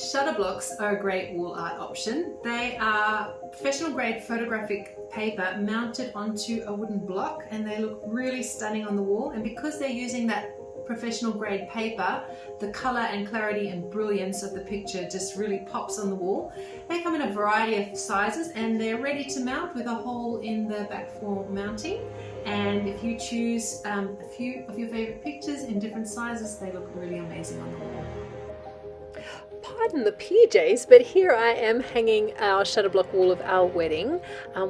Shutterblocks are a great wall art option. They are professional grade photographic paper mounted onto a wooden block, and they look really stunning on the wall. And because they're using that professional grade paper, the color and clarity and brilliance of the picture just really pops on the wall. They come in a variety of sizes and they're ready to mount with a hole in the back for mounting. And if you choose a few of your favorite pictures in different sizes, they look really amazing on the wall. Pardon the PJs, but here I am hanging our Shutterblock wall of our wedding.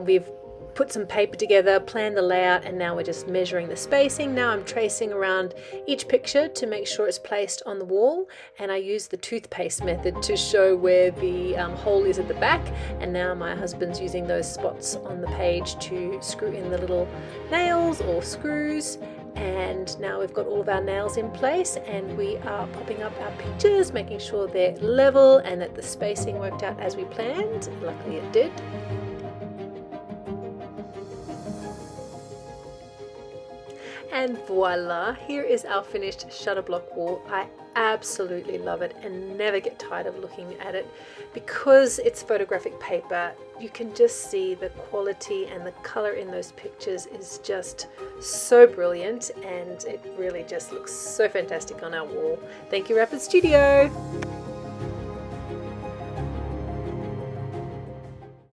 We've put some paper together, planned the layout, and now we're just measuring the spacing. Now I'm tracing around each picture to make sure it's placed on the wall, and I use the toothpaste method to show where the hole is at the back. And now my husband's using those spots on the page to screw in the little nails or screws. And now we've got all of our nails in place, and we are popping up our pictures, making sure they're level and that the spacing worked out as we planned. Luckily it did. And voila, here is our finished Shutterblock wall. I absolutely love it and never get tired of looking at it. Because it's photographic paper, you can just see the quality and the color in those pictures is just so brilliant, and it really just looks so fantastic on our wall. Thank you, RapidStudio.